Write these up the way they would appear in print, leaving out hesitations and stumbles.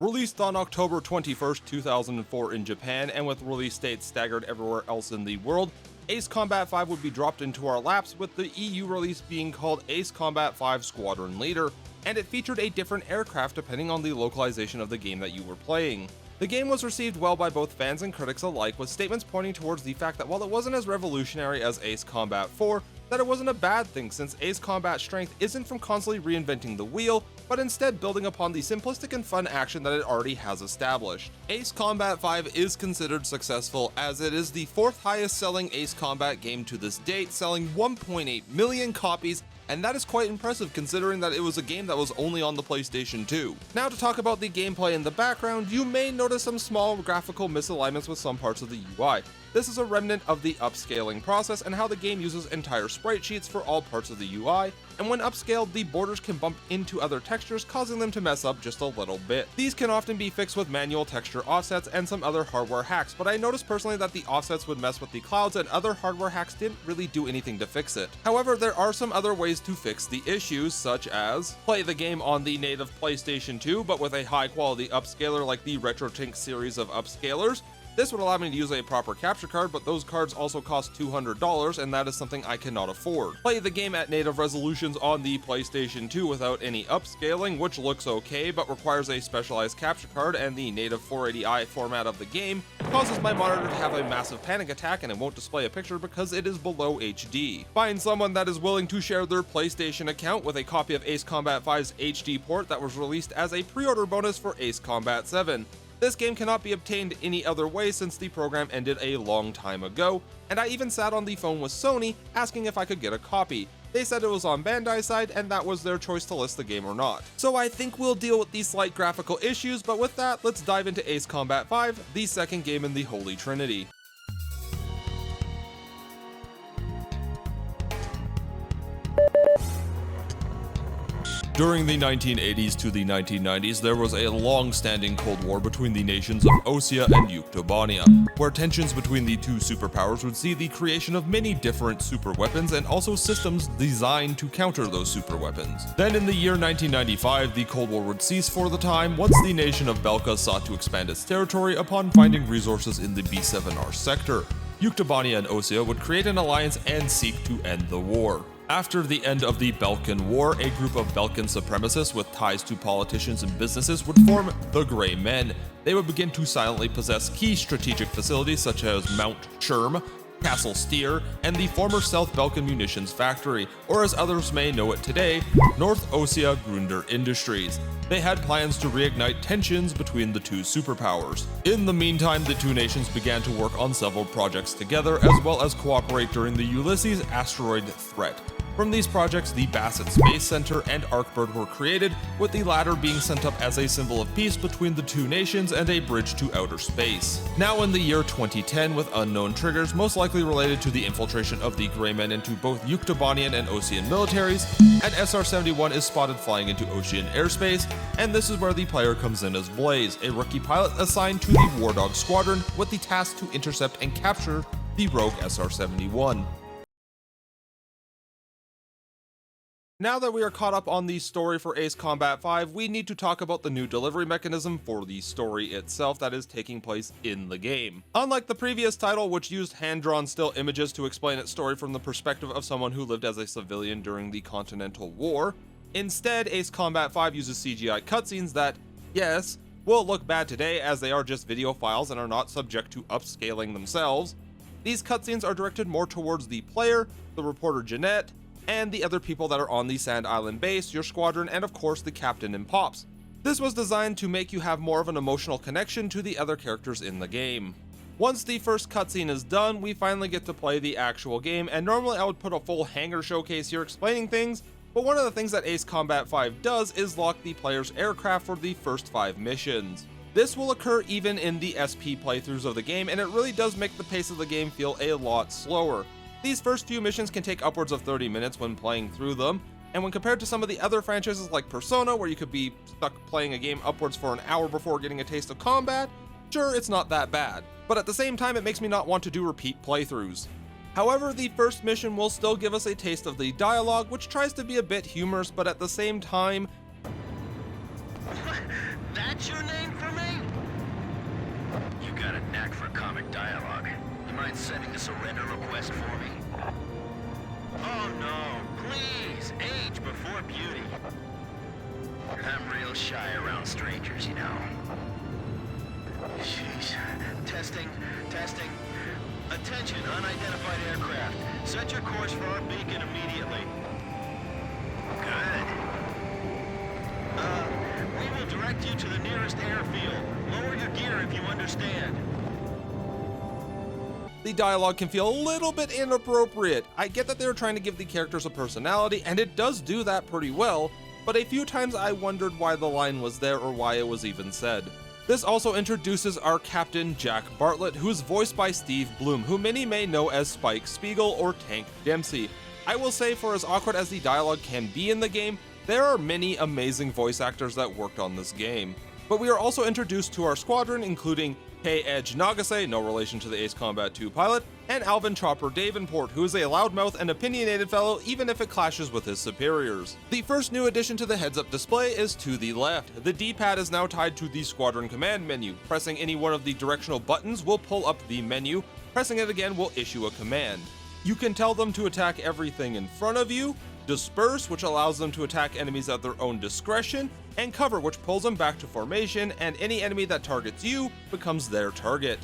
Released on October 21st, 2004 in Japan, and with release dates staggered everywhere else in the world, Ace Combat 5 would be dropped into our laps, with the EU release being called Ace Combat 5 Squadron Leader, and it featured a different aircraft depending on the localization of the game that you were playing. The game was received well by both fans and critics alike, with statements pointing towards the fact that while it wasn't as revolutionary as Ace Combat 4, that it wasn't a bad thing, since Ace Combat's strength isn't from constantly reinventing the wheel, but instead building upon the simplistic and fun action that it already has established. Ace Combat 5 is considered successful, as it is the 4th highest selling Ace Combat game to this date, selling 1.8 million copies, and that is quite impressive considering that it was a game that was only on the PlayStation 2. Now to talk about the gameplay in the background, you may notice some small graphical misalignments with some parts of the UI. This is a remnant of the upscaling process and how the game uses entire sprite sheets for all parts of the UI, and when upscaled, the borders can bump into other textures, causing them to mess up just a little bit. These can often be fixed with manual texture offsets and some other hardware hacks, but I noticed personally that the offsets would mess with the clouds and other hardware hacks didn't really do anything to fix it. However, there are some other ways to fix the issues, such as play the game on the native PlayStation 2 but with a high quality upscaler like the RetroTink series of upscalers. This would allow me to use a proper capture card, but those cards also cost $200, and that is something I cannot afford. Play the game at native resolutions on the PlayStation 2 without any upscaling, which looks okay, but requires a specialized capture card, and the native 480i format of the game causes my monitor to have a massive panic attack and it won't display a picture because it is below HD. Find someone that is willing to share their PlayStation account with a copy of Ace Combat 5's HD port that was released as a pre-order bonus for Ace Combat 7. This game cannot be obtained any other way since the program ended a long time ago, and I even sat on the phone with Sony asking if I could get a copy. They said it was on Bandai's side and that was their choice to list the game or not. So I think we'll deal with these slight graphical issues, but with that, let's dive into Ace Combat 5, the second game in the Holy Trinity. During the 1980s to the 1990s, there was a long-standing Cold War between the nations of Ossia and Yuktobania, where tensions between the two superpowers would see the creation of many different superweapons and also systems designed to counter those superweapons. Then in the year 1995, the Cold War would cease for the time once the nation of Belka sought to expand its territory upon finding resources in the B7R sector. Yuktobania and Ossia would create an alliance and seek to end the war. After the end of the Balkan War, a group of Balkan supremacists with ties to politicians and businesses would form the Grey Men. They would begin to silently possess key strategic facilities such as Mount Sherm, Castle Steer, and the former South Balkan Munitions Factory, or as others may know it today, North Ossia Grunder Industries. They had plans to reignite tensions between the two superpowers. In the meantime, the two nations began to work on several projects together, as well as cooperate during the Ulysses asteroid threat. From these projects, the Bassett Space Center and Arkbird were created, with the latter being sent up as a symbol of peace between the two nations and a bridge to outer space. Now in the year 2010, with unknown triggers most likely related to the infiltration of the Grey Men into both Yuktobanian and Ossian militaries, an SR-71 is spotted flying into Ocean airspace, and this is where the player comes in as Blaze, a rookie pilot assigned to the War Dog Squadron with the task to intercept and capture the rogue SR-71. Now that we are caught up on the story for Ace Combat 5, we need to talk about the new delivery mechanism for the story itself that is taking place in the game. Unlike the previous title, which used hand-drawn still images to explain its story from the perspective of someone who lived as a civilian during the Continental War, instead Ace Combat 5 uses CGI cutscenes that, yes, will look bad today as they are just video files and are not subject to upscaling themselves. These cutscenes are directed more towards the player, the reporter Jeanette, and the other people that are on the Sand Island base, your squadron, and of course the captain and Pops. This was designed to make you have more of an emotional connection to the other characters in the game. Once the first cutscene is done, we finally get to play the actual game, and normally I would put a full hangar showcase here explaining things, but one of the things that Ace Combat 5 does is lock the player's aircraft for the first 5 missions. This will occur even in the SP playthroughs of the game, and it really does make the pace of the game feel a lot slower. These first few missions can take upwards of 30 minutes when playing through them, and when compared to some of the other franchises like Persona, where you could be stuck playing a game upwards for an hour before getting a taste of combat, sure, it's not that bad, but at the same time it makes me not want to do repeat playthroughs. However, the first mission will still give us a taste of the dialogue, which tries to be a bit humorous, but at the same time... That's your name, act for comic dialogue. You mind sending a surrender request for me? Oh no, please, age before beauty. I'm real shy around strangers, you know. Jeez. Testing. Attention, unidentified aircraft. Set your course for our beacon immediately. Good. We will direct you to the nearest airfield. Lower your gear if you understand. The dialogue can feel a little bit inappropriate. I get that they're trying to give the characters a personality, and it does do that pretty well, but a few times I wondered why the line was there or why it was even said. This also introduces our Captain Jack Bartlett, who is voiced by Steve Bloom, who many may know as Spike Spiegel or Tank Dempsey. I will say, for as awkward as the dialogue can be in the game, there are many amazing voice actors that worked on this game. But we are also introduced to our squadron, including K-Edge Nagase, no relation to the Ace Combat 2 pilot, and Alvin Chopper Davenport, who is a loudmouth and opinionated fellow even if it clashes with his superiors. The first new addition to the heads-up display is to the left. The D-pad is now tied to the squadron command menu. Pressing any one of the directional buttons will pull up the menu. Pressing it again will issue a command. You can tell them to attack everything in front of you, disperse, which allows them to attack enemies at their own discretion, and cover, which pulls them back to formation, and any enemy that targets you becomes their target.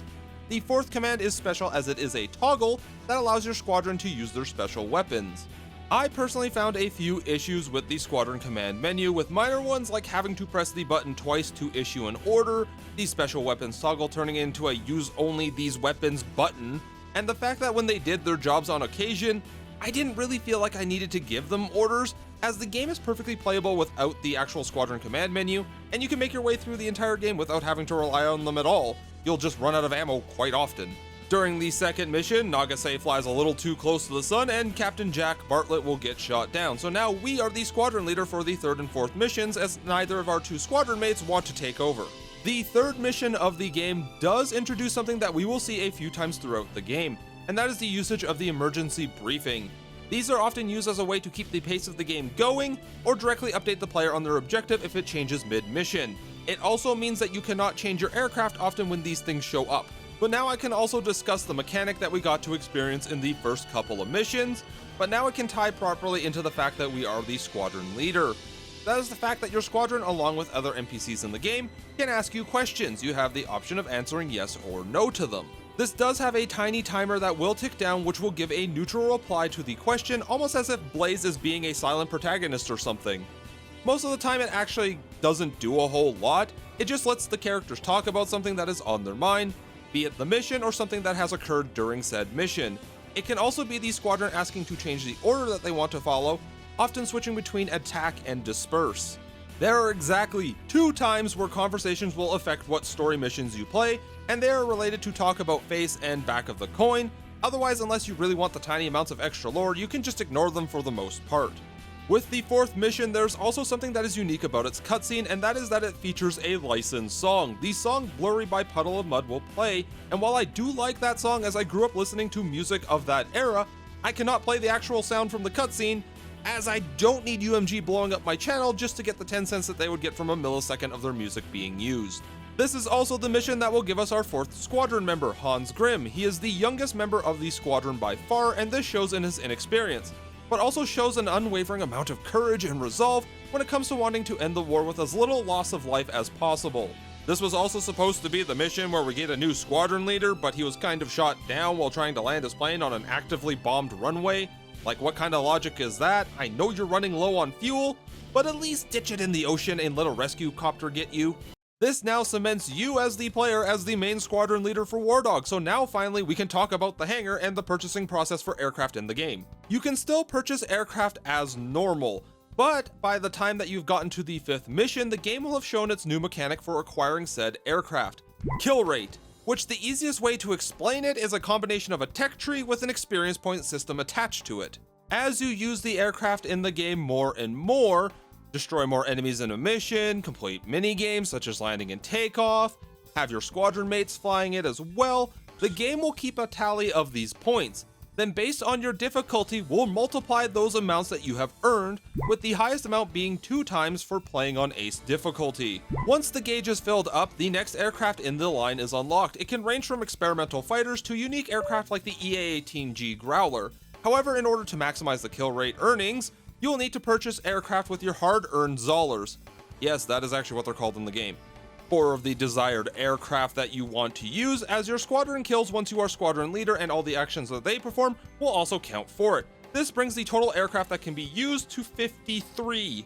The fourth command is special as it is a toggle that allows your squadron to use their special weapons. I personally found a few issues with the squadron command menu, with minor ones like having to press the button twice to issue an order, the special weapons toggle turning into a use only these weapons button, and the fact that when they did their jobs on occasion, I didn't really feel like I needed to give them orders, as the game is perfectly playable without the actual squadron command menu, and you can make your way through the entire game without having to rely on them at all. You'll just run out of ammo quite often. During the second mission, Nagase flies a little too close to the sun and Captain Jack Bartlett will get shot down, so now we are the squadron leader for the third and fourth missions, as neither of our two squadron mates want to take over. The third mission of the game does introduce something that we will see a few times throughout the game, and that is the usage of the emergency briefing. These are often used as a way to keep the pace of the game going, or directly update the player on their objective if it changes mid-mission. It also means that you cannot change your aircraft often when these things show up. But now I can also discuss the mechanic that we got to experience in the first couple of missions, but now it can tie properly into the fact that we are the squadron leader. That is the fact that your squadron, along with other NPCs in the game, can ask you questions. You have the option of answering yes or no to them. This does have a tiny timer that will tick down, which will give a neutral reply to the question, almost as if Blaze is being a silent protagonist or something. Most of the time it actually doesn't do a whole lot, it just lets the characters talk about something that is on their mind, be it the mission or something that has occurred during said mission. It can also be the squadron asking to change the order that they want to follow, often switching between attack and disperse. There are exactly 2 times where conversations will affect what story missions you play, and they are related to talk about face and back of the coin. Otherwise, unless you really want the tiny amounts of extra lore, you can just ignore them for the most part. With the fourth mission, there's also something that is unique about its cutscene, and that is that it features a licensed song. The song Blurry by Puddle of Mud will play, and while I do like that song as I grew up listening to music of that era, I cannot play the actual sound from the cutscene, as I don't need UMG blowing up my channel just to get the 10 cents that they would get from a millisecond of their music being used. This is also the mission that will give us our 4th squadron member, Hans Grimm. He is the youngest member of the squadron by far, and this shows in his inexperience, but also shows an unwavering amount of courage and resolve when it comes to wanting to end the war with as little loss of life as possible. This was also supposed to be the mission where we get a new squadron leader, but he was kind of shot down while trying to land his plane on an actively bombed runway. Like, what kind of logic is that? I know you're running low on fuel, but at least ditch it in the ocean and let a rescue copter get you. This now cements you as the player as the main squadron leader for War Dog, so now finally we can talk about the hangar and the purchasing process for aircraft in the game. You can still purchase aircraft as normal, but by the time that you've gotten to the 5th mission, the game will have shown its new mechanic for acquiring said aircraft: kill rate, which the easiest way to explain it is a combination of a tech tree with an experience point system attached to it. As you use the aircraft in the game more and more, destroy more enemies in a mission, complete minigames such as landing and takeoff, have your squadron mates flying it as well, the game will keep a tally of these points. then based on your difficulty, we'll multiply those amounts that you have earned, with the highest amount being 2 times for playing on Ace difficulty. Once the gauge is filled up, the next aircraft in the line is unlocked. It can range from experimental fighters to unique aircraft like the EA-18G Growler. However, in order to maximize the kill rate earnings, you will need to purchase aircraft with your hard-earned Zollers. Yes, that is actually what they're called in the game. 4 of the desired aircraft that you want to use, as your squadron kills once you are squadron leader, and all the actions that they perform will also count for it. This brings the total aircraft that can be used to 53.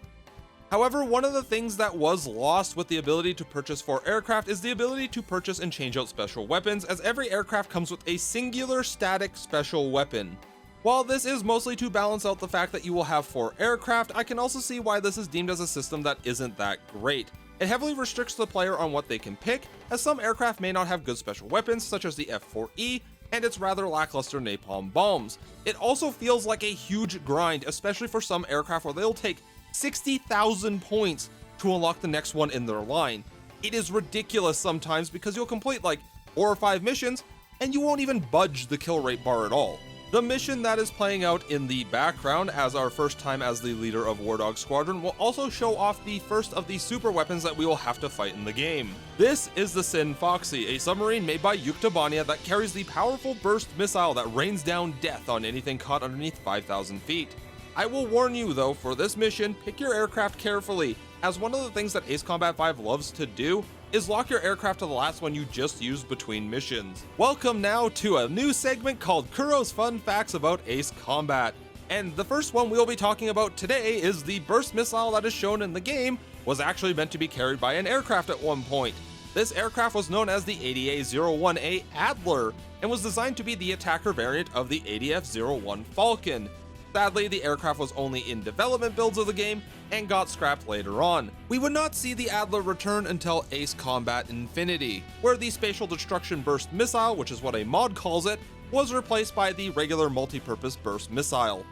However, one of the things that was lost with the ability to purchase 4 aircraft is the ability to purchase and change out special weapons, as every aircraft comes with a singular static special weapon. While this is mostly to balance out the fact that you will have 4 aircraft, I can also see why this is deemed as a system that isn't that great. It heavily restricts the player on what they can pick, as some aircraft may not have good special weapons, such as the F-4E, and its rather lackluster napalm bombs. It also feels like a huge grind, especially for some aircraft where they'll take 60,000 points to unlock the next one in their line. It is ridiculous sometimes because you'll complete like 4 or 5 missions, and you won't even budge the kill rate bar at all. The mission that is playing out in the background as our first time as the leader of War Dog Squadron will also show off the first of the super weapons that we will have to fight in the game. This is the Sin-Fak-See, a submarine made by Yuktobania that carries the powerful burst missile that rains down death on anything caught underneath 5,000 feet. I will warn you though, for this mission, pick your aircraft carefully, as one of the things that Ace Combat 5 loves to do is lock your aircraft to the last one you just used between missions. Welcome now to a new segment called Kuro's Fun Facts about Ace Combat. And the first one we'll be talking about today is the burst missile that is shown in the game was actually meant to be carried by an aircraft at one point. This aircraft was known as the ADA-01A Adler and was designed to be the attacker variant of the ADF-01 Falcon. Sadly, the aircraft was only in development builds of the game and got scrapped later on. We would not see the Adler return until Ace Combat Infinity, where the Spatial Destruction Burst Missile, which is what a mod calls it, was replaced by the regular multi-purpose burst missile.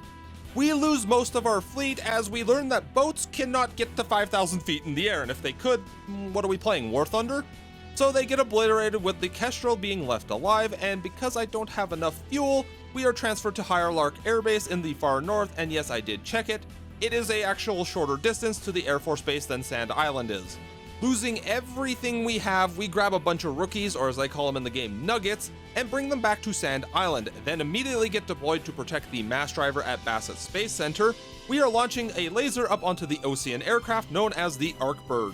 We lose most of our fleet as we learn that boats cannot get to 5,000 feet in the air, and if they could, what are we playing, War Thunder? So they get obliterated with the Kestrel being left alive, and because I don't have enough fuel, we are transferred to Higher Lark Air Base in the far north, and yes, I did check it. It is a actual shorter distance to the Air Force Base than Sand Island is. Losing everything we have, we grab a bunch of rookies, or as I call them in the game, nuggets, and bring them back to Sand Island, then immediately get deployed to protect the mass driver at Bassett Space Center. We are launching a laser up onto the Osean aircraft known as the Arcbird.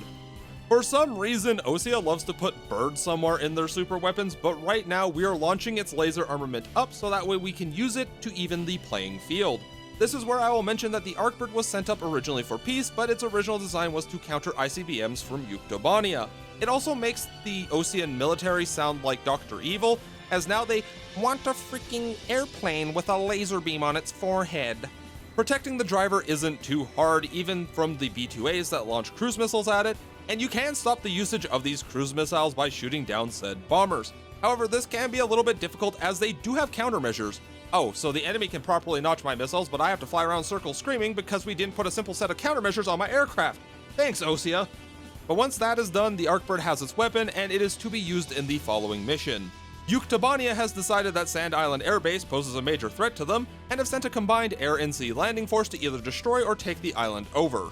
For some reason, Osea loves to put birds somewhere in their super weapons, but right now we are launching its laser armament up so that way we can use it to even the playing field. This is where I will mention that the Arcbird was sent up originally for peace, but its original design was to counter ICBMs from Yuktobania. It also makes the Osean military sound like Dr. Evil, as now they want a freaking airplane with a laser beam on its forehead. Protecting the driver isn't too hard, even from the B-2As that launch cruise missiles at it, and you can stop the usage of these cruise missiles by shooting down said bombers. However, this can be a little bit difficult as they do have countermeasures. Oh, so the enemy can properly notch my missiles, but I have to fly around circles screaming because we didn't put a simple set of countermeasures on my aircraft. Thanks, Osea. But once that is done, the Arcbird has its weapon, and it is to be used in the following mission. Yuktobania has decided that Sand Island Air Base poses a major threat to them, and have sent a combined air and sea landing force to either destroy or take the island over.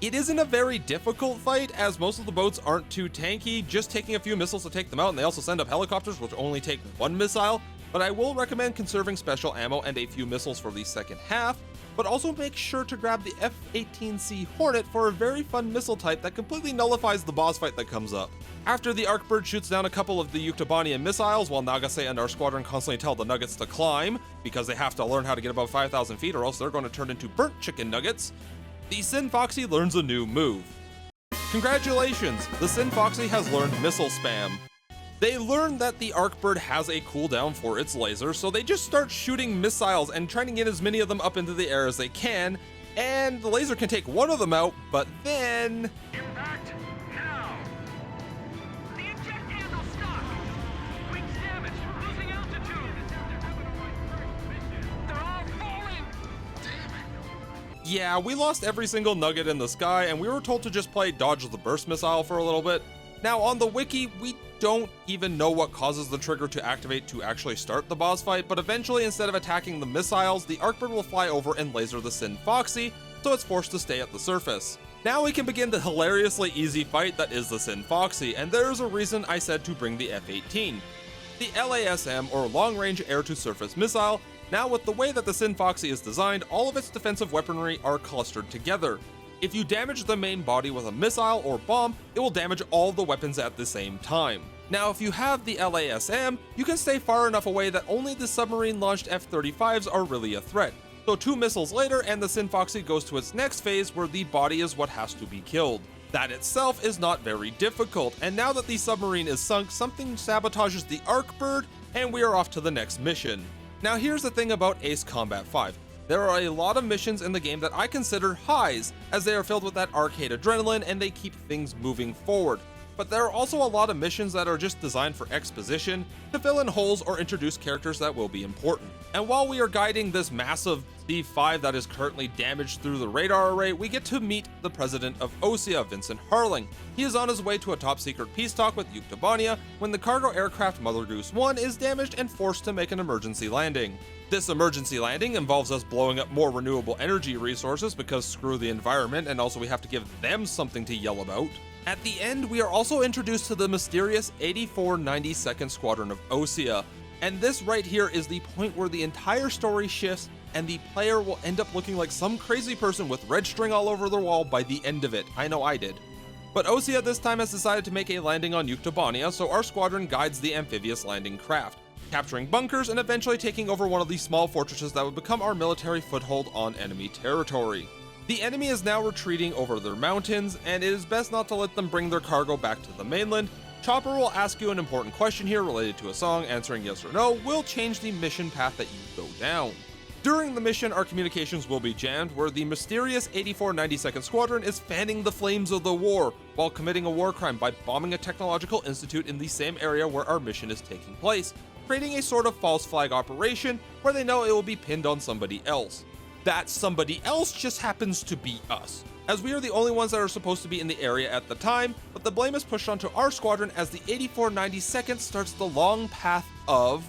It isn't a very difficult fight, as most of the boats aren't too tanky, just taking a few missiles to take them out, and they also send up helicopters which only take 1 missile, but I will recommend conserving special ammo and a few missiles for the second half, but also make sure to grab the F-18C Hornet for a very fun missile type that completely nullifies the boss fight that comes up. After the Arcbird shoots down a couple of the Yuktobanian missiles, while Nagase and our squadron constantly tell the nuggets to climb, because they have to learn how to get above 5,000 feet or else they're going to turn into burnt chicken nuggets, the Sin-Foxy learns a new move. Congratulations, the Sin-Foxy has learned missile spam. They learn that the Arcbird has a cooldown for its laser, so they just start shooting missiles and trying to get as many of them up into the air as they can, and the laser can take one of them out, but then... Impact now! The eject handle stuck! Wings damaged, losing altitude! They're all falling! Damn it! Yeah, we lost every single nugget in the sky, and we were told to just play dodge the burst missile for a little bit. Now, on the wiki, we don't even know what causes the trigger to activate to actually start the boss fight, but eventually instead of attacking the missiles, the Arcbird will fly over and laser the Sin-Foxy, so it's forced to stay at the surface. Now we can begin the hilariously easy fight that is the Sin-Foxy, and there's a reason I said to bring the F-18. The LASM, or Long Range Air to Surface Missile. Now with the way that the Sin-Foxy is designed, all of its defensive weaponry are clustered together. If you damage the main body with a missile or bomb, it will damage all the weapons at the same time. Now if you have the LASM, you can stay far enough away that only the submarine-launched F-35s are really a threat. So 2 missiles later and the Sin-Foxy goes to its next phase where the body is what has to be killed. That itself is not very difficult, and now that the submarine is sunk, something sabotages the Arcbird, and we are off to the next mission. Now here's the thing about Ace Combat 5. There are a lot of missions in the game that I consider highs, as they are filled with that arcade adrenaline and they keep things moving forward. But there are also a lot of missions that are just designed for exposition, to fill in holes or introduce characters that will be important. And while we are guiding this massive C5 that is currently damaged through the radar array, we get to meet the president of OSEA, Vincent Harling. He is on his way to a top secret peace talk with Yuktobania when the cargo aircraft Mother Goose 1 is damaged and forced to make an emergency landing. This emergency landing involves us blowing up more renewable energy resources because screw the environment, and also we have to give them something to yell about. At the end, we are also introduced to the mysterious 8492nd Squadron of OSEA, and this right here is the point where the entire story shifts and the player will end up looking like some crazy person with red string all over their wall by the end of it. I know I did. But OSEA this time has decided to make a landing on Yuktobania, so our squadron guides the amphibious landing craft, capturing bunkers and eventually taking over one of the small fortresses that would become our military foothold on enemy territory. The enemy is now retreating over their mountains, and it is best not to let them bring their cargo back to the mainland. Chopper will ask you an important question here related to a song. Answering yes or no will change the mission path that you go down. During the mission, our communications will be jammed, where the mysterious 8492nd Squadron is fanning the flames of the war while committing a war crime by bombing a technological institute in the same area where our mission is taking place, creating a sort of false flag operation where they know it will be pinned on somebody else. That somebody else just happens to be us, as we are the only ones that are supposed to be in the area at the time, but the blame is pushed onto our squadron as the 8492nd starts the long path of...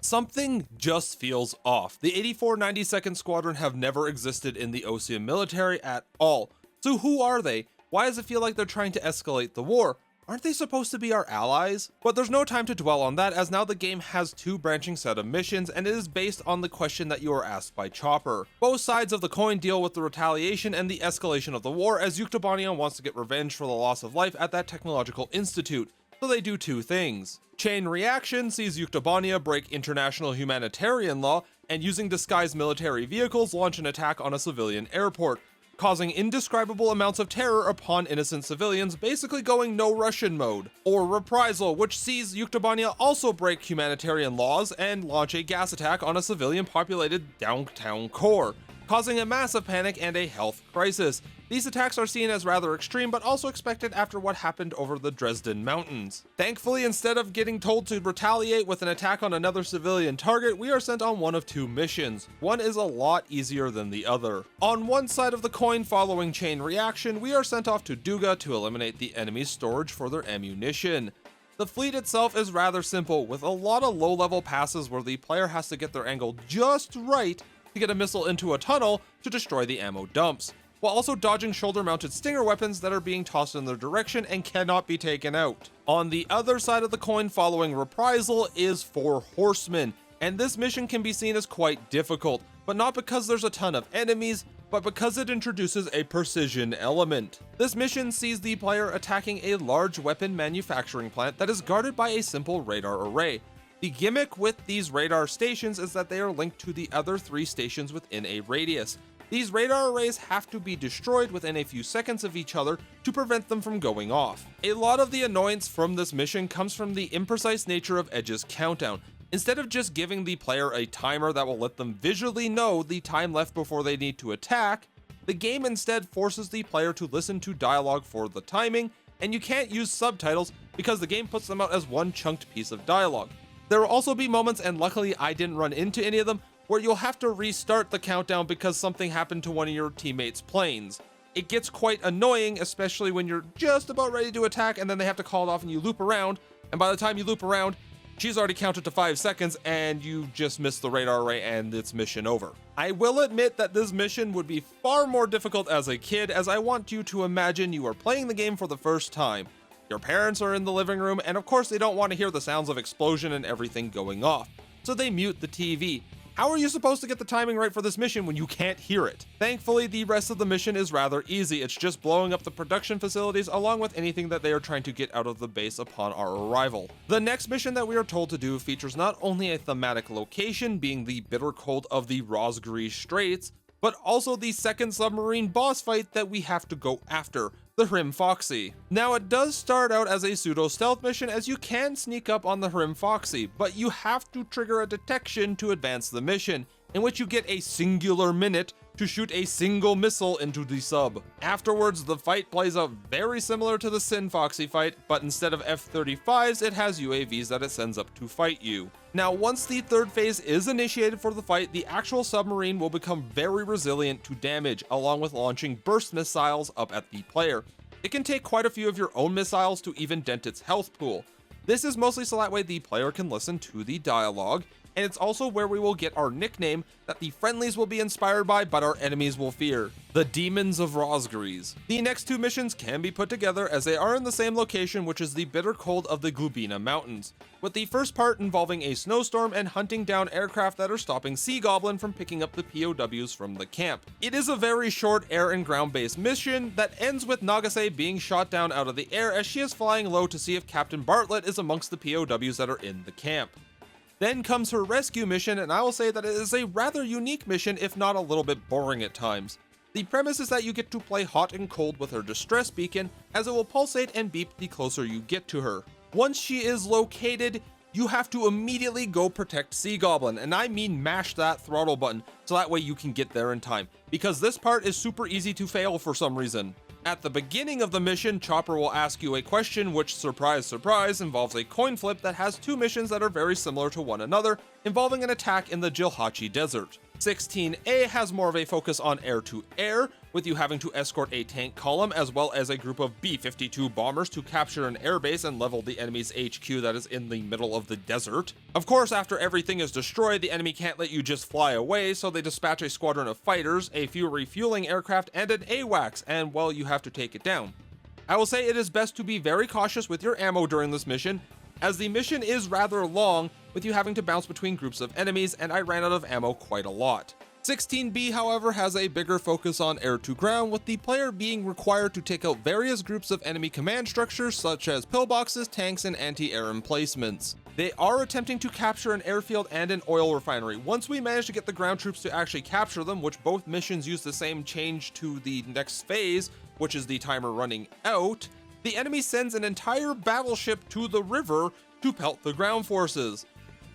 Something just feels off. The 8492nd Squadron have never existed in the OSEA military at all. So who are they? Why does it feel like they're trying to escalate the war? Aren't they supposed to be our allies? But there's no time to dwell on that, as now the game has 2 branching set of missions, and it is based on the question that you are asked by Chopper. Both sides of the coin deal with the retaliation and the escalation of the war, as Yuktobania wants to get revenge for the loss of life at that technological institute. So they do 2 things. Chain Reaction sees Yuktobania break international humanitarian law, and using disguised military vehicles launch an attack on a civilian airport, causing indescribable amounts of terror upon innocent civilians, basically going no Russian mode. Or Reprisal, which sees Yuktobania also break humanitarian laws and launch a gas attack on a civilian populated downtown core, causing a massive panic and a health crisis. These attacks are seen as rather extreme, but also expected after what happened over the Dresden Mountains. Thankfully, instead of getting told to retaliate with an attack on another civilian target, we are sent on one of 2 missions. One is a lot easier than the other. On one side of the coin, following Chain Reaction, we are sent off to Duga to eliminate the enemy's storage for their ammunition. The fleet itself is rather simple, with a lot of low-level passes where the player has to get their angle just right to get a missile into a tunnel to destroy the ammo dumps, while also dodging shoulder-mounted stinger weapons that are being tossed in their direction and cannot be taken out. On the other side of the coin, following Reprisal, is 4 Horsemen, and this mission can be seen as quite difficult, but not because there's a ton of enemies, but because it introduces a precision element. This mission sees the player attacking a large weapon manufacturing plant that is guarded by a simple radar array. The gimmick with these radar stations is that they are linked to the other 3 stations within a radius. These radar arrays have to be destroyed within a few seconds of each other to prevent them from going off. A lot of the annoyance from this mission comes from the imprecise nature of Edge's countdown. Instead of just giving the player a timer that will let them visually know the time left before they need to attack, the game instead forces the player to listen to dialogue for the timing, and you can't use subtitles because the game puts them out as one chunked piece of dialogue. There will also be moments, and luckily I didn't run into any of them, where you'll have to restart the countdown because something happened to one of your teammates' planes. It gets quite annoying, especially when you're just about ready to attack and then they have to call it off and you loop around, and by the time you loop around, she's already counted to 5 seconds and you just missed the radar array and it's mission over. I will admit that this mission would be far more difficult as a kid, as I want you to imagine you are playing the game for the first time. Your parents are in the living room, and of course they don't want to hear the sounds of explosion and everything going off, so they mute the TV. How are you supposed to get the timing right for this mission when you can't hear it? Thankfully, the rest of the mission is rather easy. It's just blowing up the production facilities along with anything that they are trying to get out of the base upon our arrival. The next mission that we are told to do features not only a thematic location, being the bitter cold of the Rosgri Straits, but also the second submarine boss fight that we have to go after, the Hrimfaxi. Now, it does start out as a pseudo-stealth mission, as you can sneak up on the Hrimfaxi, but you have to trigger a detection to advance the mission, in which you get a singular minute to shoot a single missile into the sub. Afterwards, the fight plays out very similar to the Sin-Foxy fight, but instead of F-35s, it has UAVs that it sends up to fight you. Now, once the third phase is initiated for the fight, the actual submarine will become very resilient to damage, along with launching burst missiles up at the player. It can take quite a few of your own missiles to even dent its health pool. This is mostly so that way the player can listen to the dialogue, and it's also where we will get our nickname that the friendlies will be inspired by but our enemies will fear, the Demons of Rosgries. The next two missions can be put together as they are in the same location, which is the bitter cold of the Glubina Mountains, with the first part involving a snowstorm and hunting down aircraft that are stopping Sea Goblin from picking up the POWs from the camp. It is a very short air and ground based mission that ends with Nagase being shot down out of the air as she is flying low to see if Captain Bartlett is amongst the POWs that are in the camp. Then comes her rescue mission, and I will say that it is a rather unique mission, if not a little bit boring at times. The premise is that you get to play hot and cold with her distress beacon, as it will pulsate and beep the closer you get to her. Once she is located, you have to immediately go protect Sea Goblin, and I mean mash that throttle button, so that way you can get there in time, because this part is super easy to fail for some reason. At the beginning of the mission, Chopper will ask you a question which, surprise surprise, involves a coin flip that has two missions that are very similar to one another, involving an attack in the Jilhachi Desert. 16A has more of a focus on air-to-air, with you having to escort a tank column as well as a group of B-52 bombers to capture an airbase and level the enemy's HQ that is in the middle of the desert. Of course, after everything is destroyed, the enemy can't let you just fly away, so they dispatch a squadron of fighters, a few refueling aircraft, and an AWACS, and well, you have to take it down. I will say it is best to be very cautious with your ammo during this mission, as the mission is rather long, with you having to bounce between groups of enemies, and I ran out of ammo quite a lot. 16B, however, has a bigger focus on air-to-ground, with the player being required to take out various groups of enemy command structures such as pillboxes, tanks, and anti-air emplacements. They are attempting to capture an airfield and an oil refinery. Once we manage to get the ground troops to actually capture them, which both missions use the same change to the next phase, which is the timer running out, the enemy sends an entire battleship to the river to pelt the ground forces.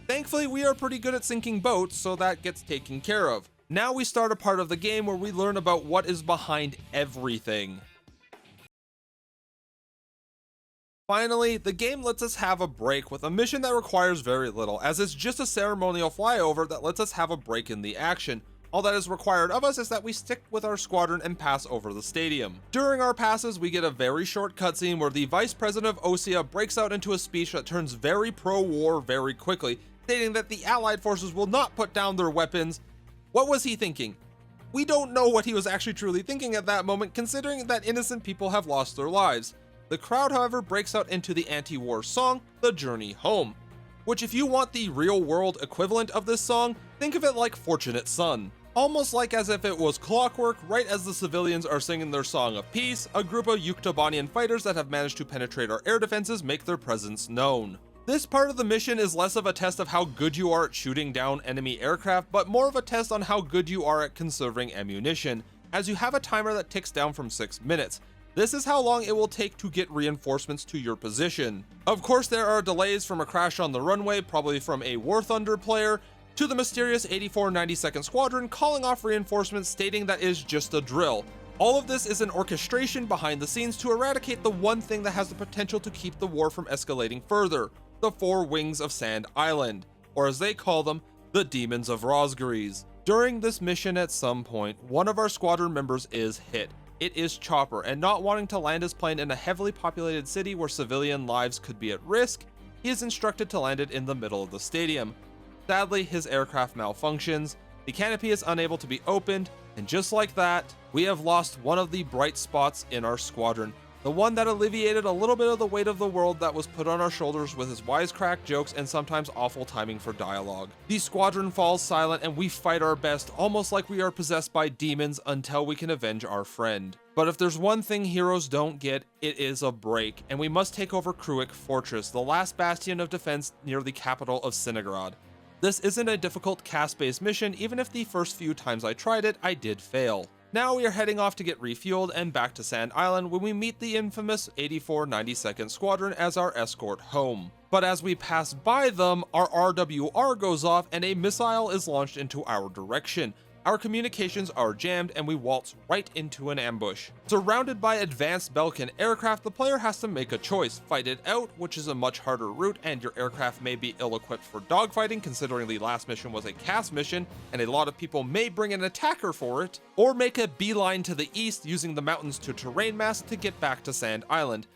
Thankfully, we are pretty good at sinking boats, so that gets taken care of. Now we start a part of the game where we learn about what is behind everything. Finally, the game lets us have a break with a mission that requires very little, as it's just a ceremonial flyover that lets us have a break in the action. All that is required of us is that we stick with our squadron and pass over the stadium. During our passes, we get a very short cutscene where the Vice President of Osea breaks out into a speech that turns very pro-war very quickly, stating that the Allied forces will not put down their weapons. What was he thinking? We don't know what he was actually truly thinking at that moment, considering that innocent people have lost their lives. The crowd, however, breaks out into the anti-war song, The Journey Home, which, if you want the real-world equivalent of this song, think of it like Fortunate Son. Almost like as if it was clockwork, right as the civilians are singing their song of peace, a group of Yuktobanian fighters that have managed to penetrate our air defenses make their presence known. This part of the mission is less of a test of how good you are at shooting down enemy aircraft, but more of a test on how good you are at conserving ammunition, as you have a timer that ticks down from 6 minutes. This is how long it will take to get reinforcements to your position. Of course, there are delays from a crash on the runway, probably from a War Thunder player, to the mysterious 84 92nd Squadron calling off reinforcements stating that is just a drill. All of this is an orchestration behind the scenes to eradicate the one thing that has the potential to keep the war from escalating further, the Four Wings of Sand Island, or as they call them, the Demons of Rosgries. During this mission at some point, one of our squadron members is hit. it is Chopper, and not wanting to land his plane in a heavily populated city where civilian lives could be at risk, he is instructed to land it in the middle of the stadium. Sadly, his aircraft malfunctions, the canopy is unable to be opened, and just like that, we have lost one of the bright spots in our squadron. The one that alleviated a little bit of the weight of the world that was put on our shoulders with his wisecrack jokes and sometimes awful timing for dialogue. The squadron falls silent and we fight our best, almost like we are possessed by demons, until we can avenge our friend. But if there's one thing heroes don't get, it is a break, and we must take over Kruik Fortress, the last bastion of defense near the capital of Sinigrad. This isn't a difficult cast-based mission, even if the first few times I tried it, I did fail. Now we are heading off to get refueled and back to Sand Island when we meet the infamous 84 92nd Squadron as our escort home. But as we pass by them, our RWR goes off and a missile is launched into our direction. Our communications are jammed and we waltz right into an ambush. Surrounded by advanced Belkin aircraft, the player has to make a choice: fight it out, which is a much harder route and your aircraft may be ill-equipped for dogfighting considering the last mission was a cast mission and a lot of people may bring an attacker for it, or make a beeline to the east using the mountains to terrain mask to get back to Sand Island.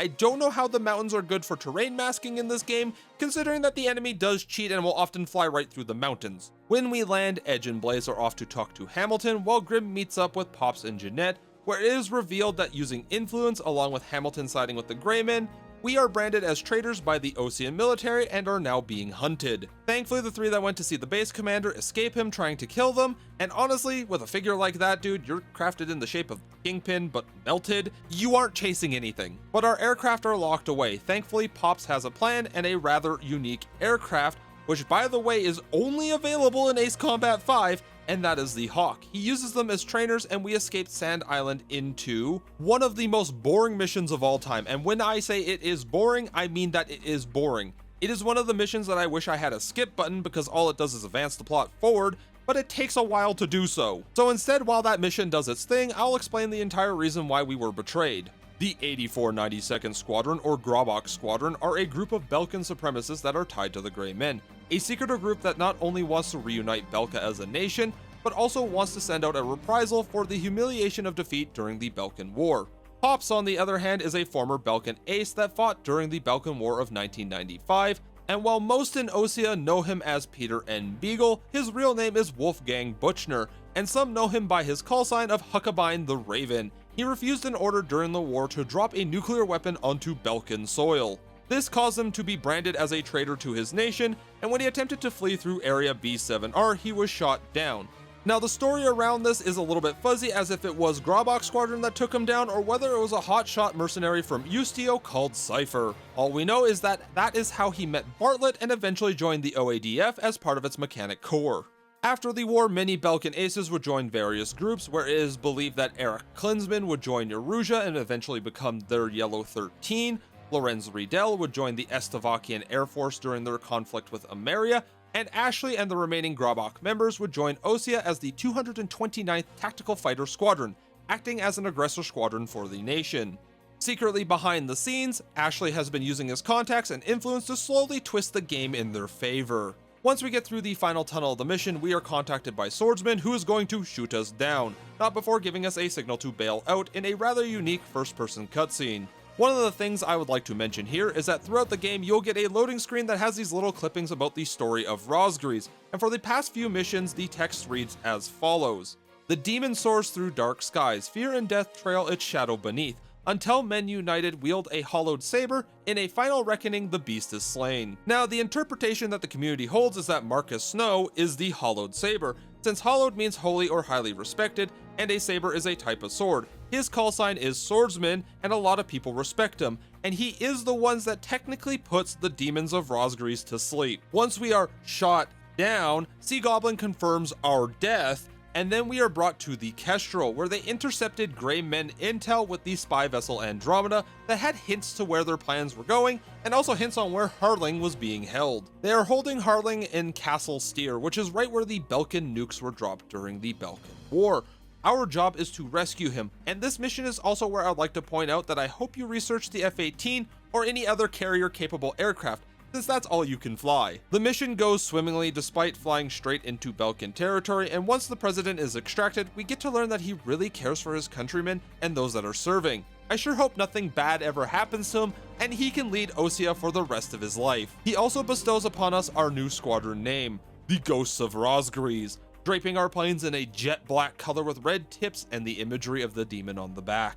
I don't know how the mountains are good for terrain masking in this game, considering that the enemy does cheat and will often fly right through the mountains. When we land, Edge and Blaze are off to talk to Hamilton, while Grim meets up with Pops and Jeanette, where it is revealed that using influence along with Hamilton siding with the Greymen, we are branded as traitors by the Osean military and are now being hunted. Thankfully, the three that went to see the base commander escape him trying to kill them, and honestly, with a figure like that, dude, you're crafted in the shape of Kingpin but melted, you aren't chasing anything. But our aircraft are locked away. Thankfully, Pops has a plan and a rather unique aircraft, which by the way is only available in Ace Combat 5, and that is the Hawk. He uses them as trainers and we escaped Sand Island into one of the most boring missions of all time. And when I say it is boring, I mean that it is boring. It is one of the missions that I wish I had a skip button because all it does is advance the plot forward, but it takes a while to do so. So instead, while that mission does its thing, I'll explain the entire reason why we were betrayed. The 84 92nd Squadron, or Grobok Squadron, are a group of Belkan supremacists that are tied to the Grey Men, a secretive group that not only wants to reunite Belka as a nation, but also wants to send out a reprisal for the humiliation of defeat during the Belkan War. Pops, on the other hand, is a former Belkan ace that fought during the Belkan War of 1995, and while most in Osea know him as Peter N. Beagle, his real name is Wolfgang Buchner, and some know him by his callsign of Huckabine the Raven. He refused an order during the war to drop a nuclear weapon onto Belkan soil. This caused him to be branded as a traitor to his nation, and when he attempted to flee through Area B7R, he was shot down. Now the story around this is a little bit fuzzy, as if it was Grobok Squadron that took him down or whether it was a hotshot mercenary from Ustio called Cypher. All we know is that that is how he met Bartlett and eventually joined the OADF as part of its mechanic corps. After the war, many Belkan aces would join various groups, where it is believed that Eric Klinsman would join Erusia and eventually become their Yellow 13, Lorenz Riedel would join the Estavakian Air Force during their conflict with Ameria, and Ashley and the remaining Grobok members would join Osea as the 229th Tactical Fighter Squadron, acting as an aggressor squadron for the nation. Secretly behind the scenes, Ashley has been using his contacts and influence to slowly twist the game in their favor. Once we get through the final tunnel of the mission, we are contacted by Swordsman, who is going to shoot us down, not before giving us a signal to bail out in a rather unique first-person cutscene. One of the things I would like to mention here is that throughout the game you'll get a loading screen that has these little clippings about the story of Rosgries, and for the past few missions the text reads as follows. The demon soars through dark skies, fear and death trail its shadow beneath, until men united wield a hollowed saber, in a final reckoning the beast is slain. Now the interpretation that the community holds is that Marcus Snow is the hollowed saber, since hollowed means holy or highly respected, and a saber is a type of sword. His callsign is Swordsman, and a lot of people respect him, and he is the ones that technically puts the demons of Rosgries to sleep. Once we are shot down, Sea Goblin confirms our death, and then we are brought to the Kestrel, where they intercepted Grey Men intel with the spy vessel Andromeda that had hints to where their plans were going, and also hints on where Harling was being held. They are holding Harling in Castle Steer, which is right where the Belkan nukes were dropped during the Belkan War. Our job is to rescue him, and this mission is also where I'd like to point out that I hope you research the F-18 or any other carrier-capable aircraft, since that's all you can fly. The mission goes swimmingly despite flying straight into Balkan territory, and once the president is extracted, we get to learn that he really cares for his countrymen and those that are serving. I sure hope nothing bad ever happens to him, and he can lead Osea for the rest of his life. He also bestows upon us our new squadron name, the Ghosts of Rosgries, draping our planes in a jet black color with red tips and the imagery of the demon on the back.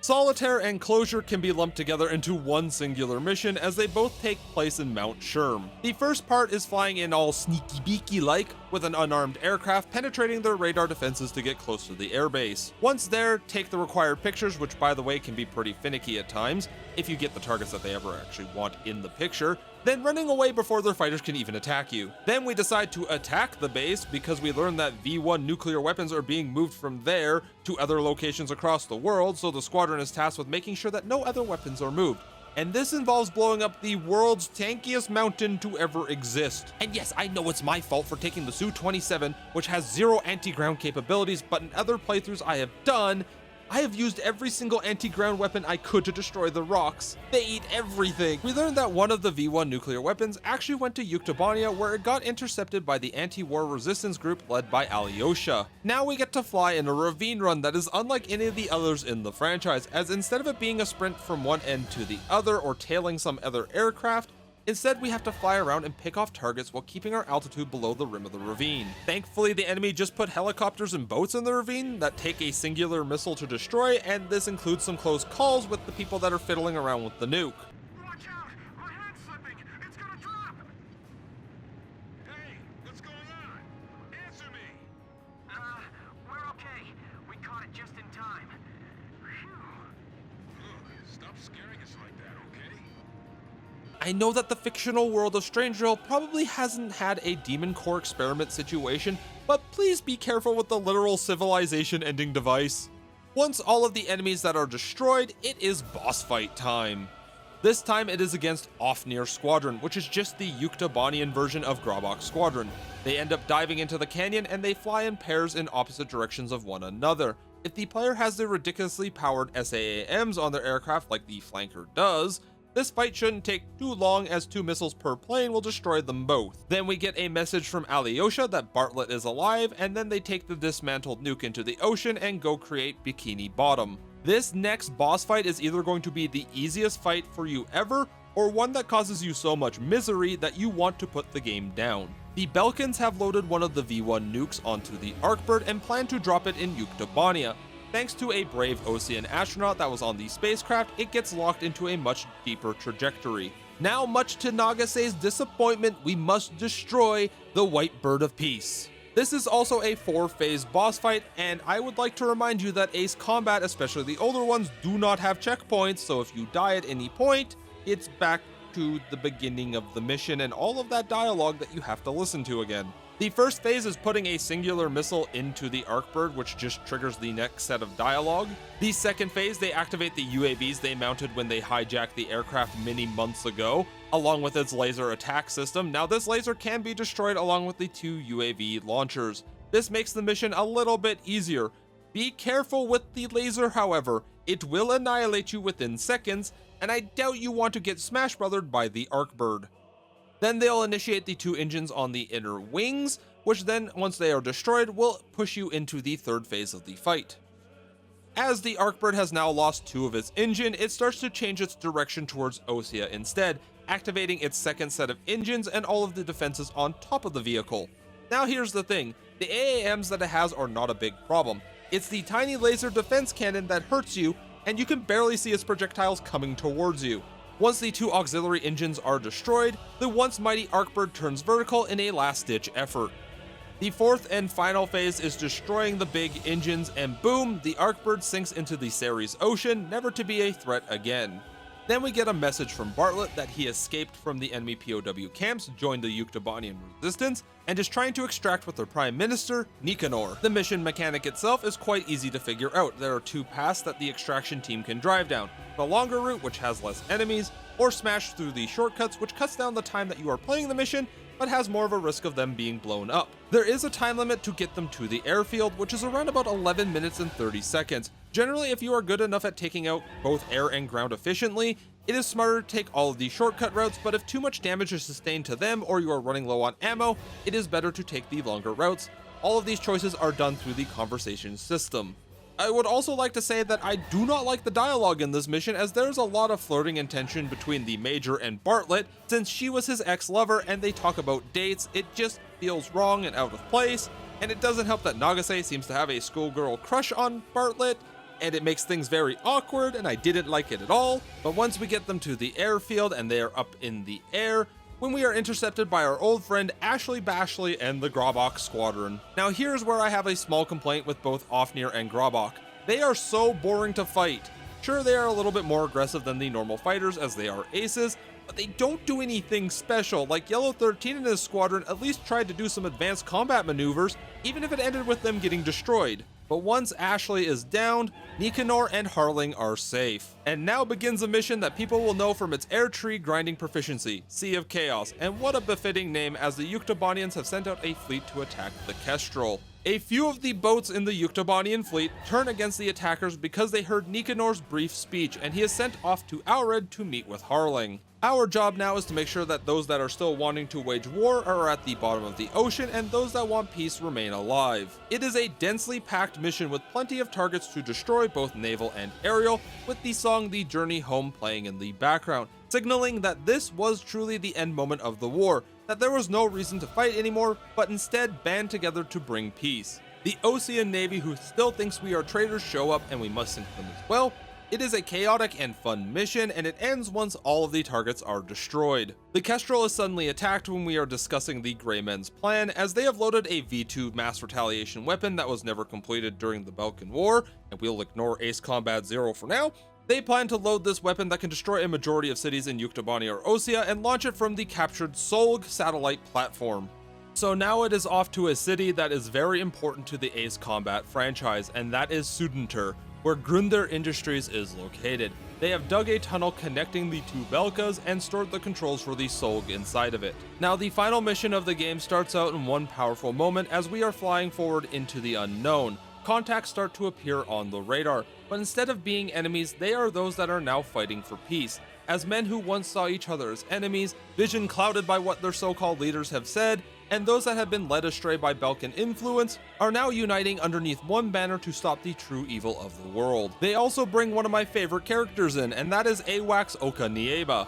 Solitaire and Closure can be lumped together into one singular mission as they both take place in Mount Sherm. The first part is flying in all sneaky beaky like with an unarmed aircraft penetrating their radar defenses to get close to the airbase. Once there, take the required pictures, which by the way can be pretty finicky at times if you get the targets that they ever actually want in the picture, then running away before their fighters can even attack you. Then we decide to attack the base because we learn that V1 nuclear weapons are being moved from there to other locations across the world, so the squadron is tasked with making sure that no other weapons are moved. And this involves blowing up the world's tankiest mountain to ever exist. And yes, I know it's my fault for taking the Su-27, which has zero anti-ground capabilities, but in other playthroughs I have done, I have used every single anti-ground weapon I could to destroy the rocks. They eat everything. We learned that one of the V1 nuclear weapons actually went to Yuktobania, where it got intercepted by the anti-war resistance group led by Alyosha. Now we get to fly in a ravine run that is unlike any of the others in the franchise, as instead of it being a sprint from one end to the other or tailing some other aircraft, instead, we have to fly around and pick off targets while keeping our altitude below the rim of the ravine. Thankfully, the enemy just put helicopters and boats in the ravine that take a singular missile to destroy, and this includes some close calls with the people that are fiddling around with the nuke. Watch out! My hand's slipping! It's gonna drop! Hey, what's going on? Answer me! We're okay. We caught it just in time. Phew. Look, stop scaring us like that, okay? I know that the fictional world of Strangeville probably hasn't had a demon core experiment situation, but please be careful with the literal civilization ending device. Once all of the enemies that are destroyed, it is boss fight time. This time it is against Ofnir Squadron, which is just the Yuktobanian version of Grobok Squadron. They end up diving into the canyon and they fly in pairs in opposite directions of one another. If the player has the ridiculously powered SAAMs on their aircraft like the flanker does, this fight shouldn't take too long as 2 missiles per plane will destroy them both. Then we get a message from Alyosha that Bartlett is alive, and then they take the dismantled nuke into the ocean and go create Bikini Bottom. This next boss fight is either going to be the easiest fight for you ever, or one that causes you so much misery that you want to put the game down. The Balkans have loaded one of the V1 nukes onto the Arkbird and plan to drop it in Yuktobania. Thanks to a brave Osean astronaut that was on the spacecraft, it gets locked into a much deeper trajectory. Now, much to Nagase's disappointment, we must destroy the White Bird of Peace. This is also a 4-phase boss fight, and I would like to remind you that Ace Combat, especially the older ones, do not have checkpoints, so if you die at any point, it's back to the beginning of the mission and all of that dialogue that you have to listen to again. The first phase is putting a singular missile into the Arkbird, which just triggers the next set of dialogue. The second phase, they activate the UAVs they mounted when they hijacked the aircraft many months ago, along with its laser attack system. Now this laser can be destroyed along with the 2 UAV launchers. This makes the mission a little bit easier. Be careful with the laser, however. It will annihilate you within seconds, and I doubt you want to get smash brothered by the Arkbird. Then they'll initiate the 2 engines on the inner wings, which then, once they are destroyed, will push you into the 3rd phase of the fight. As the Arkbird has now lost 2 of its engine, it starts to change its direction towards Osea instead, activating its 2nd set of engines and all of the defenses on top of the vehicle. Now here's the thing, the AAMs that it has are not a big problem. It's the tiny laser defense cannon that hurts you, and you can barely see its projectiles coming towards you. Once the 2 auxiliary engines are destroyed, the once mighty Arkbird turns vertical in a last-ditch effort. The 4th and final phase is destroying the big engines, and boom, the Arkbird sinks into the Ceres Ocean, never to be a threat again. Then we get a message from Bartlett that he escaped from the enemy POW camps, joined the Yuktobanian resistance, and is trying to extract with their prime minister, Nicanor. The mission mechanic itself is quite easy to figure out. There are 2 paths that the extraction team can drive down. The longer route, which has less enemies, or smash through the shortcuts, which cuts down the time that you are playing the mission, but has more of a risk of them being blown up. There is a time limit to get them to the airfield, which is around about 11 minutes and 30 seconds. Generally, if you are good enough at taking out both air and ground efficiently, It is smarter to take all of these shortcut routes, but if too much damage is sustained to them or you are running low on ammo, it is better to take the longer routes. All of these choices are done through the conversation system. I would also like to say that I do not like the dialogue in this mission, as there's a lot of flirting and tension between the Major and Bartlett. Since she was his ex-lover and they talk about dates, it just feels wrong and out of place, and it doesn't help that Nagase seems to have a schoolgirl crush on Bartlett, and it makes things very awkward, and I didn't like it at all. But once we get them to the airfield and they are up in the air, when we are intercepted by our old friend Ashley Bashley and the Grobok Squadron. Now here's where I have a small complaint with both Ofnir and Grobok. They are so boring to fight. Sure, they are a little bit more aggressive than the normal fighters as they are aces, but they don't do anything special. Like Yellow 13 and his squadron at least tried to do some advanced combat maneuvers, even if it ended with them getting destroyed. But once Ashley is downed, Nicanor and Harling are safe. And now begins a mission that people will know from its air tree grinding proficiency, Sea of Chaos, and what a befitting name, as the Yuktobanians have sent out a fleet to attack the Kestrel. A few of the boats in the Yuktobanian fleet turn against the attackers because they heard Nicanor's brief speech, and he is sent off to Alred to meet with Harling. Our job now is to make sure that those that are still wanting to wage war are at the bottom of the ocean, and those that want peace remain alive. It is a densely packed mission with plenty of targets to destroy, both naval and aerial, with the song The Journey Home playing in the background, signaling that this was truly the end moment of the war, that there was no reason to fight anymore, but instead band together to bring peace. The Osean Navy, who still thinks we are traitors, show up, and we must sink them as well. It is a chaotic and fun mission, and it ends once all of the targets are destroyed. The Kestrel is suddenly attacked when we are discussing the Grey Men's plan, as they have loaded a V2 mass retaliation weapon that was never completed during the Balkan War, and we'll ignore Ace Combat 0 for now. They plan to load this weapon that can destroy a majority of cities in Yuktobania or Osea and launch it from the captured Solg satellite platform. So now it is off to a city that is very important to the Ace Combat franchise, and that is Sudentur, where Grunder Industries is located. They have dug a tunnel connecting the two Belkas and stored the controls for the Solg inside of it. Now the final mission of the game starts out in one powerful moment as we are flying forward into the unknown. Contacts start to appear on the radar, but instead of being enemies, they are those that are now fighting for peace. As men who once saw each other as enemies, vision clouded by what their so-called leaders have said, and those that have been led astray by Balkan influence, are now uniting underneath one banner to stop the true evil of the world. They also bring one of my favorite characters in, and that is AWACS Oka Nieba.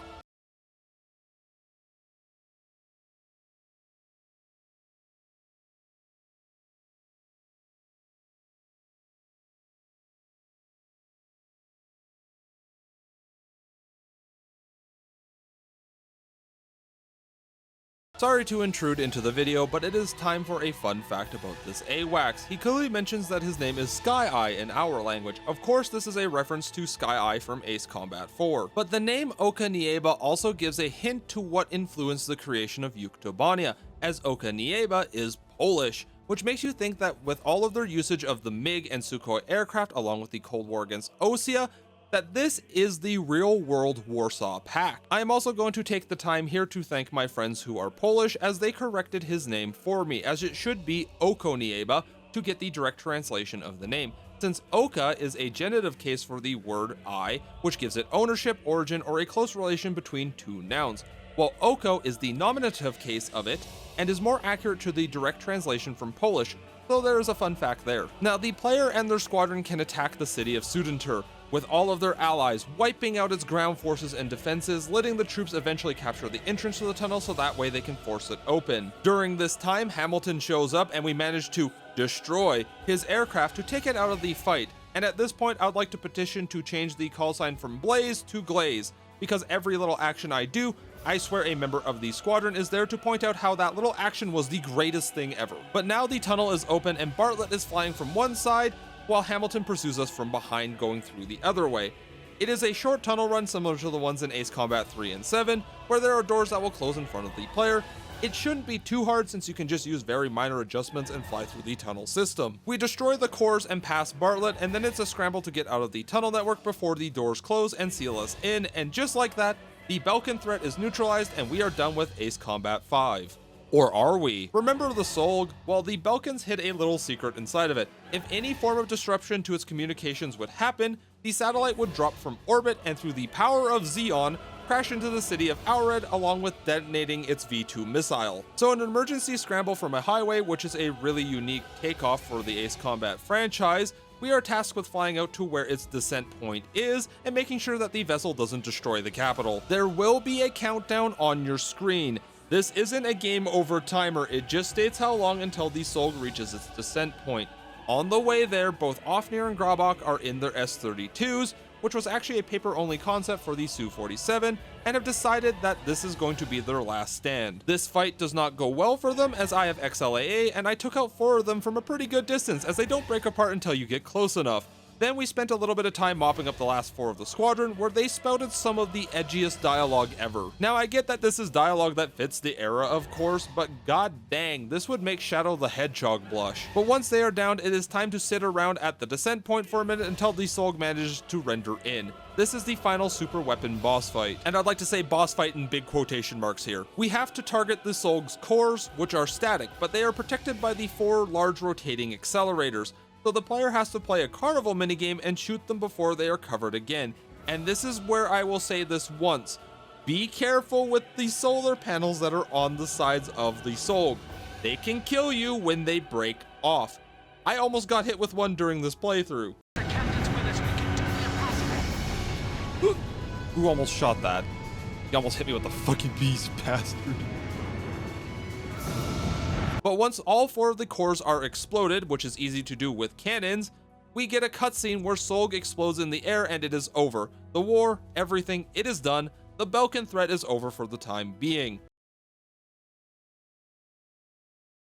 Sorry to intrude into the video, but it is time for a fun fact about this AWACS. He clearly mentions that his name is Sky Eye in our language. Of course, this is a reference to Sky Eye from Ace Combat 4. But the name Oka Nieba also gives a hint to what influenced the creation of Yuktobania, as Oka Nieba is Polish, which makes you think that with all of their usage of the MiG and Sukhoi aircraft along with the Cold War against Osea, that this is the real-world Warsaw Pact. I am also going to take the time here to thank my friends who are Polish, as they corrected his name for me, as it should be Oko Nieba to get the direct translation of the name, since Oka is a genitive case for the word I, which gives it ownership, origin, or a close relation between two nouns, while Oko is the nominative case of it, and is more accurate to the direct translation from Polish, so there is a fun fact there. Now, the player and their squadron can attack the city of Sudentur, with all of their allies, wiping out its ground forces and defenses, letting the troops eventually capture the entrance to the tunnel so that way they can force it open. During this time, Hamilton shows up and we manage to destroy his aircraft to take it out of the fight, and at this point I would like to petition to change the call sign from Blaze to Glaze, because every little action I do, I swear a member of the squadron is there to point out how that little action was the greatest thing ever. But now the tunnel is open and Bartlett is flying from one side, while Hamilton pursues us from behind going through the other way. It is a short tunnel run similar to the ones in Ace Combat 3 and 7, where there are doors that will close in front of the player. It shouldn't be too hard since you can just use very minor adjustments and fly through the tunnel system. We destroy the cores and pass Bartlett, and then it's a scramble to get out of the tunnel network before the doors close and seal us in, and just like that, the Balkan threat is neutralized and we are done with Ace Combat 5. Or are we? Remember the Solg? Well, the Belkans hid a little secret inside of it. If any form of disruption to its communications would happen, the satellite would drop from orbit and through the power of Xeon, crash into the city of Aured along with detonating its V2 missile. So an emergency scramble from a highway, which is a really unique takeoff for the Ace Combat franchise, we are tasked with flying out to where its descent point is and making sure that the vessel doesn't destroy the capital. There will be a countdown on your screen. This isn't a game over timer, it just states how long until the Solg reaches its descent point. On the way there, both Ofnir and Grabach are in their S-32s, which was actually a paper-only concept for the Su-47, and have decided that this is going to be their last stand. This fight does not go well for them, as I have XLAA, and I took out 4 of them from a pretty good distance, as they don't break apart until you get close enough. Then we spent a little bit of time mopping up the last 4 of the squadron, where they spouted some of the edgiest dialogue ever. Now I get that this is dialogue that fits the era of course, but god dang, this would make Shadow the Hedgehog blush. But once they are down, it is time to sit around at the descent point for a minute until the Solg manages to render in. This is the final super weapon boss fight, and I'd like to say boss fight in big quotation marks here. We have to target the Solg's cores, which are static, but they are protected by the 4 large rotating accelerators. So the player has to play a carnival minigame and shoot them before they are covered again. And this is where I will say this once. Be careful with the solar panels that are on the sides of the Solg. They can kill you when they break off. I almost got hit with one during this playthrough. The captain's with us, we can do the impossible. Who almost shot that? He almost hit me with the fucking beast, bastard. But once all 4 of the cores are exploded, which is easy to do with cannons, we get a cutscene where Solg explodes in the air and it is over. The war, everything, it is done. The Belkan threat is over for the time being.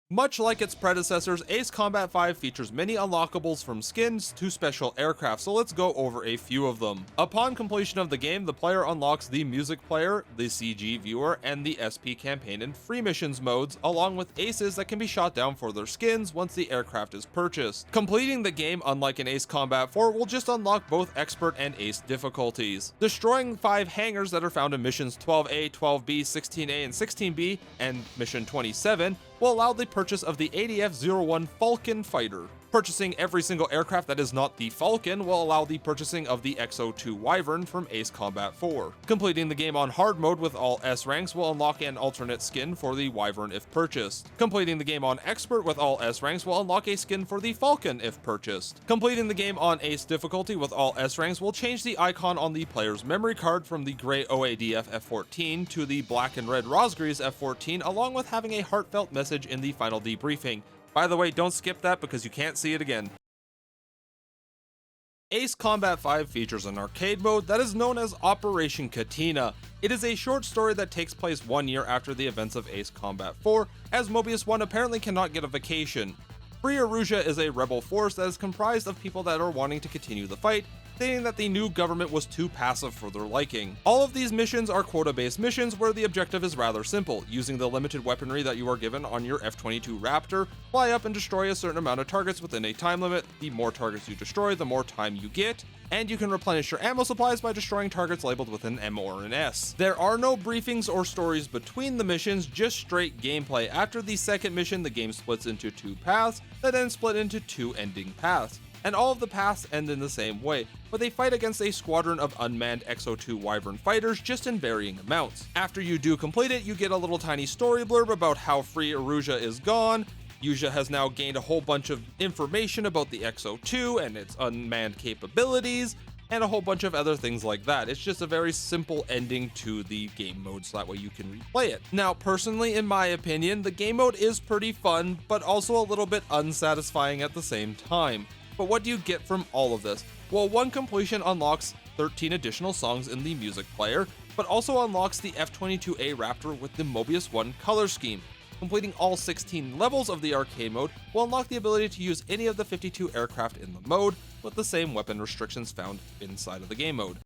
Much like its predecessors, Ace Combat 5 features many unlockables from skins to special aircraft, so let's go over a few of them. Upon completion of the game, the player unlocks the music player, the CG viewer, and the SP campaign and free missions modes, along with aces that can be shot down for their skins once the aircraft is purchased. Completing the game, unlike in Ace Combat 4, will just unlock both expert and ace difficulties. Destroying 5 hangars that are found in missions 12A, 12B, 16A, and 16B, and mission 27, will allow the purchase of the ADF-01 Falcon fighter. Purchasing every single aircraft that is not the Falcon will allow the purchasing of the XO2 Wyvern from Ace Combat 4. Completing the game on hard mode with all S ranks will unlock an alternate skin for the Wyvern if purchased. Completing the game on expert with all S ranks will unlock a skin for the Falcon if purchased. Completing the game on ace difficulty with all S ranks will change the icon on the player's memory card from the gray OADF F-14 to the black and red Rosgrees F-14, along with having a heartfelt message in the final debriefing. By the way, don't skip that because you can't see it again. Ace Combat 5 features an arcade mode that is known as Operation Katina. It is a short story that takes place 1 year after the events of Ace Combat 4, as Mobius 1 apparently cannot get a vacation. Free Erusia is a rebel force that is comprised of people that are wanting to continue the fight, stating that the new government was too passive for their liking. All of these missions are quota-based missions where the objective is rather simple. Using the limited weaponry that you are given on your F-22 Raptor, fly up and destroy a certain amount of targets within a time limit. The more targets you destroy, the more time you get, and you can replenish your ammo supplies by destroying targets labeled with an M or an S. There are no briefings or stories between the missions, just straight gameplay. After the second mission, the game splits into 2 paths, that then split into 2 ending paths. And all of the paths end in the same way, where they fight against a squadron of unmanned XO2 Wyvern fighters, just in varying amounts. After you do complete it, you get a little tiny story blurb about how free Erusia is gone. Erusia has now gained a whole bunch of information about the XO2 and its unmanned capabilities, and a whole bunch of other things like that. It's just a very simple ending to the game mode, so that way you can replay it. Now, personally, in my opinion, the game mode is pretty fun, but also a little bit unsatisfying at the same time. But what do you get from all of this? Well, one completion unlocks 13 additional songs in the music player, but also unlocks the F-22A Raptor with the Mobius 1 color scheme. Completing all 16 levels of the arcade mode will unlock the ability to use any of the 52 aircraft in the mode, with the same weapon restrictions found inside of the game mode.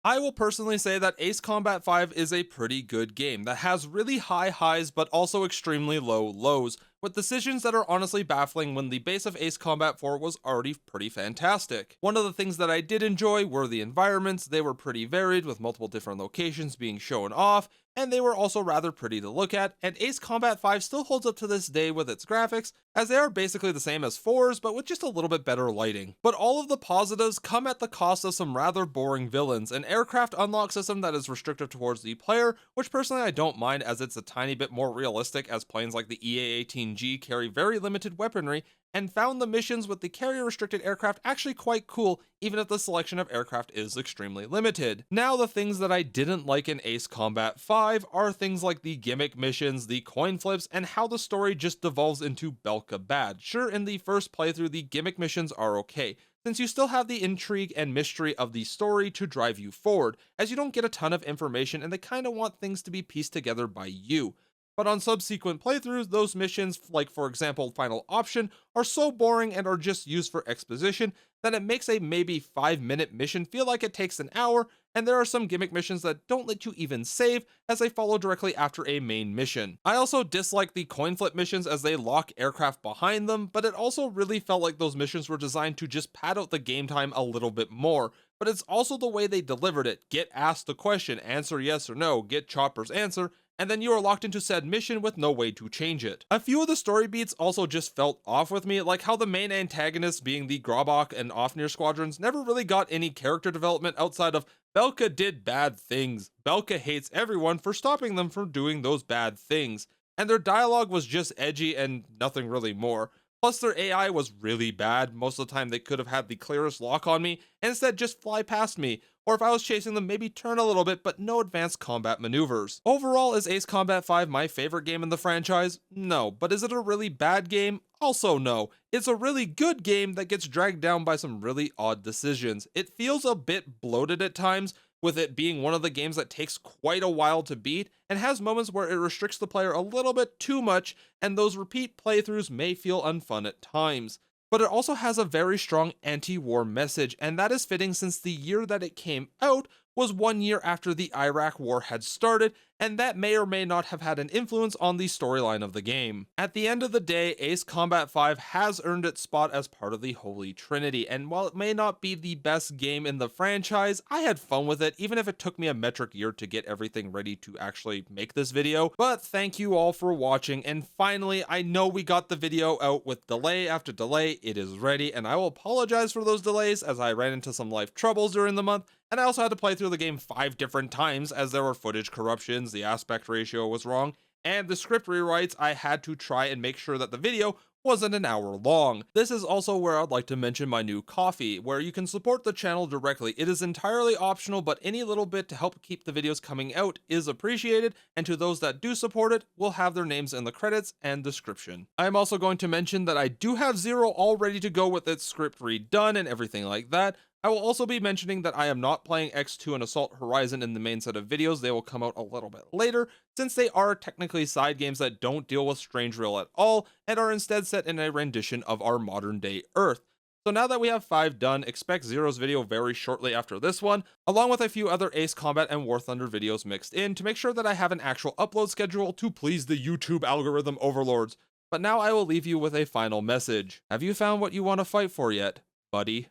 I will personally say that Ace Combat 5 is a pretty good game that has really high highs but also extremely low lows, with decisions that are honestly baffling when the base of Ace Combat 4 was already pretty fantastic. One of the things that I did enjoy were the environments. They were pretty varied, with multiple different locations being shown off, and they were also rather pretty to look at, and Ace Combat 5 still holds up to this day with its graphics, as they are basically the same as 4's, but with just a little bit better lighting. But all of the positives come at the cost of some rather boring villains, an aircraft unlock system that is restrictive towards the player, which personally I don't mind as it's a tiny bit more realistic, as planes like the EA-18G carry very limited weaponry, and found the missions with the carrier restricted aircraft actually quite cool, even if the selection of aircraft is extremely limited. Now, the things that I didn't like in Ace Combat 5 are things like the gimmick missions, the coin flips, and how the story just devolves into Belka bad. Sure, in the first playthrough, the gimmick missions are okay, since you still have the intrigue and mystery of the story to drive you forward, as you don't get a ton of information and they kinda want things to be pieced together by you. But on subsequent playthroughs, those missions, like for example Final Option, are so boring and are just used for exposition that it makes a maybe 5-minute mission feel like it takes an hour, and there are some gimmick missions that don't let you even save as they follow directly after a main mission. I also dislike the coin flip missions as they lock aircraft behind them, but it also really felt like those missions were designed to just pad out the game time a little bit more. But it's also the way they delivered it. Get asked a question, answer yes or no, get Chopper's answer, and then you are locked into said mission with no way to change it. A few of the story beats also just felt off with me, like how the main antagonists, being the Grobak and Ofnir squadrons, never really got any character development outside of Belka did bad things. Belka hates everyone for stopping them from doing those bad things, and their dialogue was just edgy and nothing really more. Plus their AI was really bad. Most of the time they could have had the clearest lock on me and instead just fly past me, or if I was chasing them maybe turn a little bit, but no advanced combat maneuvers. Overall, is Ace Combat 5 my favorite game in the franchise? No. But is it a really bad game? Also no. It's a really good game that gets dragged down by some really odd decisions. It feels a bit bloated at times, with it being one of the games that takes quite a while to beat, and has moments where it restricts the player a little bit too much, and those repeat playthroughs may feel unfun at times. But it also has a very strong anti-war message, and that is fitting since the year that it came out was 1 year after the Iraq War had started, and that may or may not have had an influence on the storyline of the game. At the end of the day, Ace Combat 5 has earned its spot as part of the Holy Trinity, and while it may not be the best game in the franchise, I had fun with it, even if it took me a metric year to get everything ready to actually make this video. But thank you all for watching, and finally, I know we got the video out with delay after delay. It is ready, and I will apologize for those delays as I ran into some life troubles during the month, and I also had to play through the game 5 different times as there were footage corruptions, the aspect ratio was wrong, and the script rewrites. I had to try and make sure that the video wasn't an hour long. This is also where I'd like to mention my new Ko-fi, where you can support the channel directly. It is entirely optional, but any little bit to help keep the videos coming out is appreciated, and to those that do support it, we'll have their names in the credits and description. I am also going to mention that I do have Zero all ready to go with its script redone and everything like that. I will also be mentioning that I am not playing X2 and Assault Horizon in the main set of videos. They will come out a little bit later, since they are technically side games that don't deal with Strange Rail at all, and are instead set in a rendition of our modern day Earth. So now that we have 5 done, expect Zero's video very shortly after this one, along with a few other Ace Combat and War Thunder videos mixed in, to make sure that I have an actual upload schedule to please the YouTube algorithm overlords. But now I will leave you with a final message. Have you found what you want to fight for yet, buddy?